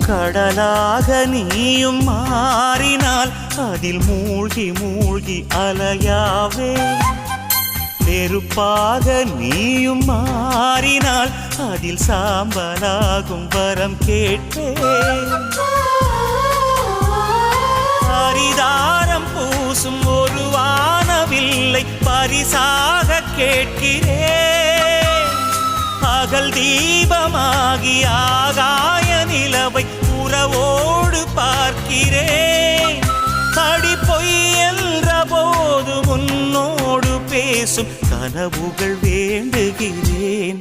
கடலாக நீயும் மாறினால் அதில் மூழ்கி மூழ்கி அலையாவே. நெருப்பாக நீயும் மாறினால் அதில் சாம்பலாகும் வரம் கேட்பேன். பரிதாரம் பூசும் ஒரு வானவில்லை பரிசாக கேட்கிறேன். பகல் தீபமாகி ஆகாய நிலவை உறவோடு பார்க்கிறேன். அடி பொய் என்ற போது உன்னோடு பேசும் கனவுகள் வேண்டுகிறேன்.